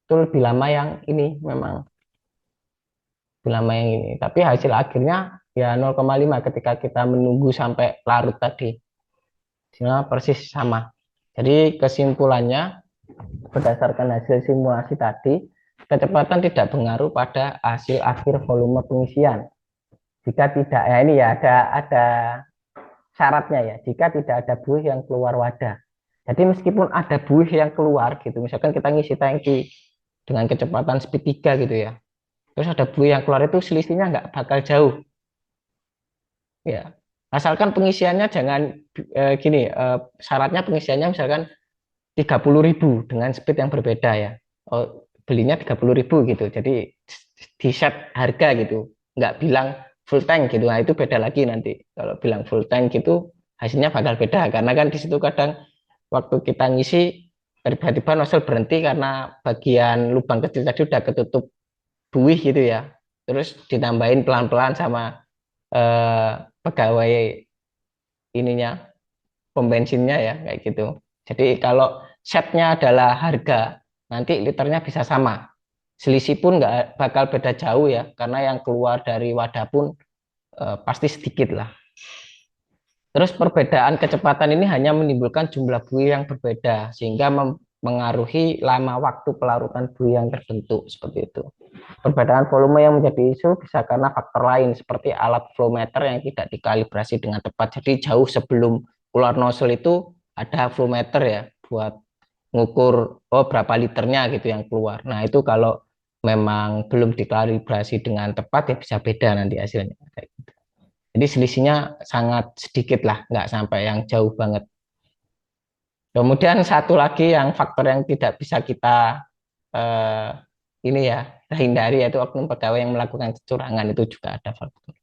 itu lebih lama yang ini memang. Lebih lama yang ini. Tapi hasil akhirnya ya 0,5 ketika kita menunggu sampai larut tadi. Hasilnya persis sama. Jadi kesimpulannya berdasarkan hasil simulasi tadi, kecepatan tidak pengaruh pada hasil akhir volume pengisian. Jika tidak, ya ini ya ada syaratnya ya, jika tidak ada buih yang keluar wadah. Jadi meskipun ada buih yang keluar gitu, misalkan kita ngisi tangki dengan kecepatan speed 3 gitu ya, terus ada buih yang keluar, itu selisihnya nggak bakal jauh ya. Asalkan pengisiannya jangan gini, syaratnya pengisiannya misalkan 30.000 dengan speed yang berbeda ya. Oh, belinya 30.000 gitu. Jadi di set harga gitu. Nggak bilang full tank gitu. Nah, itu beda lagi nanti. Kalau bilang full tank gitu hasilnya bakal beda, karena kan di situ kadang waktu kita ngisi tiba-tiba nozzle berhenti karena bagian lubang kecil tadi udah ketutup buih gitu ya. Terus ditambahin pelan-pelan sama pegawai ininya, pembensinnya ya, kayak gitu. Jadi kalau setnya adalah harga, nanti liternya bisa sama. Selisih pun nggak bakal beda jauh ya, karena yang keluar dari wadah pun pasti sedikit lah. Terus perbedaan kecepatan ini hanya menimbulkan jumlah buih yang berbeda, sehingga mengaruhi lama waktu pelarutan buih yang terbentuk, seperti itu. Perbedaan volume yang menjadi isu bisa karena faktor lain, seperti alat flow meter yang tidak dikalibrasi dengan tepat. Jadi jauh sebelum keluar nozzle itu ada flow meter ya, buat ngukur oh berapa liternya gitu yang keluar. Nah, itu kalau memang belum dikalibrasi dengan tepat ya bisa beda nanti hasilnya. Kayak gitu. Jadi selisihnya sangat sedikit lah, nggak sampai yang jauh banget. Kemudian satu lagi yang faktor yang tidak bisa kita eh, ini ya hindari, yaitu oknum pegawai yang melakukan kecurangan, itu juga ada faktor.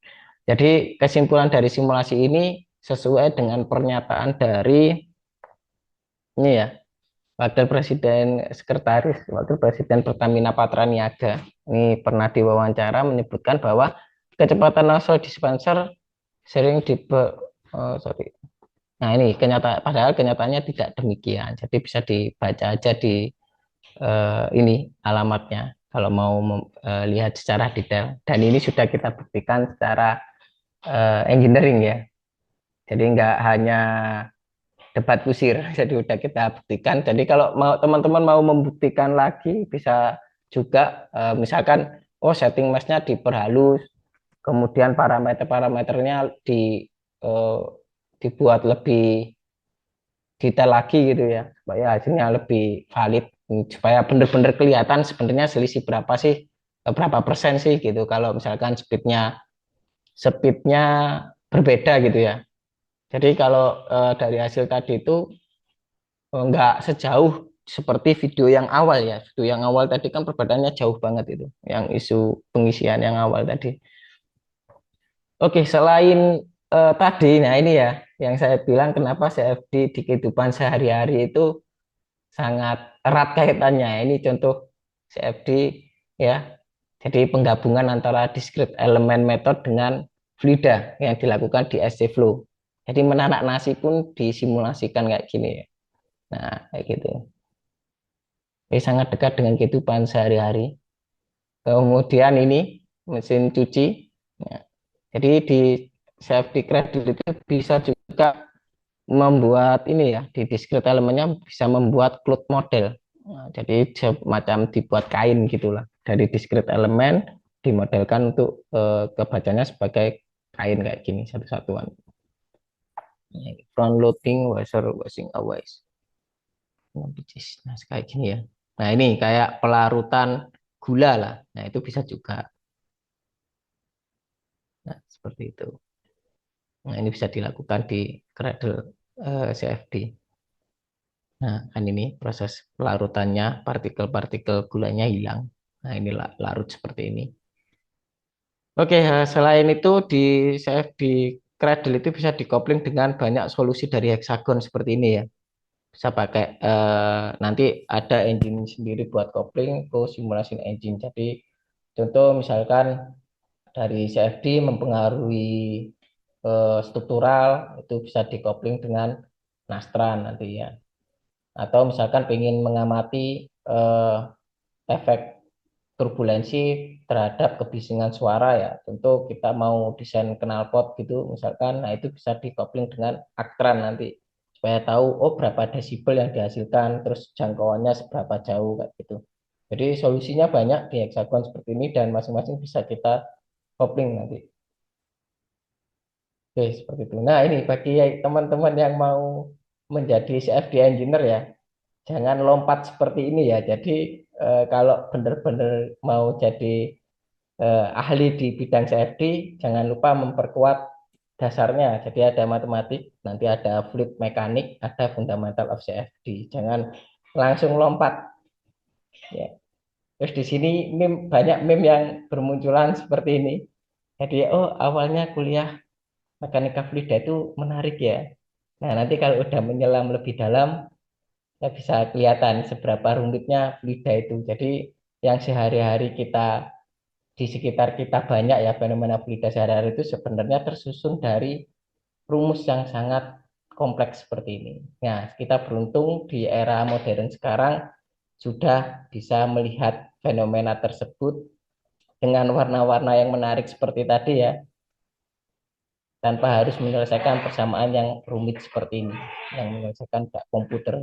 Jadi kesimpulan dari simulasi ini sesuai dengan pernyataan dari ini ya Wakil Presiden Pertamina Patraniaga. Ini pernah diwawancara menyebutkan bahwa kecepatan nozzle dispenser sering sorry. Nah ini padahal kenyataannya tidak demikian. Jadi bisa dibaca aja di ini alamatnya kalau mau lihat secara detail. Dan ini sudah kita buktikan secara engineering ya. Jadi nggak hanya debat kusir, jadi udah kita buktikan. Jadi kalau mau teman-teman mau membuktikan lagi bisa juga misalkan oh setting meshnya diperhalus, kemudian parameter-parameternya eh, dibuat lebih detail lagi gitu ya, supaya hasilnya lebih valid, supaya benar-benar kelihatan sebenarnya selisih berapa sih, berapa persen sih gitu. Kalau misalkan speednya berbeda gitu ya. Jadi kalau dari hasil tadi itu nggak sejauh seperti video yang awal ya. Video yang awal tadi kan perbedaannya jauh banget itu, yang isu pengisian yang awal tadi. Oke, selain tadi, nah ini ya yang saya bilang kenapa CFD di kehidupan sehari-hari itu sangat erat kaitannya. Ini contoh CFD ya. Jadi penggabungan antara discrete element method dengan fluida yang dilakukan di SC flow. Jadi menanak nasi pun disimulasikan kayak gini ya. Nah, kayak gitu. Jadi sangat dekat dengan kehidupan sehari-hari. Kemudian ini mesin cuci. Ya. Jadi di safety cradle itu bisa juga membuat ini ya, di discrete elemennya bisa membuat cloth model. Nah, jadi semacam dibuat kain gitulah. Dari discrete elemen dimodelkan untuk kebacanya sebagai kain kayak gini satu satuan. Front loading washer washing always. Nah, kayak gini ya. Nah, ini kayak pelarutan gula lah. Nah, itu bisa juga. Nah, seperti itu. Nah, ini bisa dilakukan di cradle CFD. Nah, kan ini proses pelarutannya, partikel-partikel gulanya hilang. Nah, ini larut seperti ini. Oke, selain itu di CFD cradle itu bisa dikopling dengan banyak solusi dari heksagon seperti ini ya. Bisa pakai nanti ada engine sendiri buat kopling ke simulasi engine. Jadi contoh misalkan dari CFD mempengaruhi struktural itu bisa dikopling dengan Nastran nanti ya. Atau misalkan ingin mengamati efek turbulensi terhadap kebisingan suara ya. Tentu kita mau desain knalpot gitu misalkan, nah itu bisa dikopling dengan Actran nanti supaya tahu oh berapa desibel yang dihasilkan, terus jangkauannya seberapa jauh kayak gitu. Jadi solusinya banyak di hexagon seperti ini dan masing-masing bisa kita kopling nanti. Oke, seperti itu. Nah, ini bagi teman-teman yang mau menjadi CFD engineer ya, jangan lompat seperti ini ya. Jadi kalau benar-benar mau jadi ahli di bidang CFD, jangan lupa memperkuat dasarnya. Jadi ada matematik, nanti ada fluid mekanik, ada fundamental of CFD. Jangan langsung lompat. Ya. Terus di sini banyak meme yang bermunculan seperti ini. Jadi oh awalnya kuliah mekanika fluida itu menarik ya. Nah nanti kalau udah menyelam lebih dalam, ya bisa kelihatan seberapa rumitnya fluida itu. Jadi yang sehari-hari kita di sekitar kita banyak ya fenomena fluida sehari-hari itu sebenarnya tersusun dari rumus yang sangat kompleks seperti ini. Nah, kita beruntung di era modern sekarang sudah bisa melihat fenomena tersebut dengan warna-warna yang menarik seperti tadi ya, tanpa harus menyelesaikan persamaan yang rumit seperti ini, yang menyelesaikan komputer.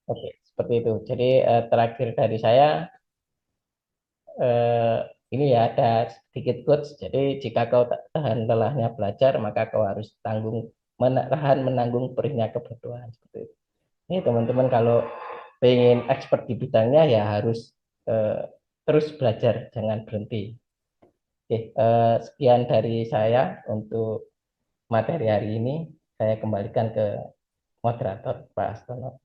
Oke, seperti itu. Jadi terakhir dari saya eh, ini ya ada sedikit quotes. Jadi jika kau tak tahan lelahnya belajar, maka kau harus tahan menanggung perihnya kebodohan. Seperti itu. Ini teman-teman kalau pengen expert di bidangnya ya harus eh, terus belajar, jangan berhenti. Oke, sekian dari saya untuk materi hari ini. Saya kembalikan ke moderator Pak Astono.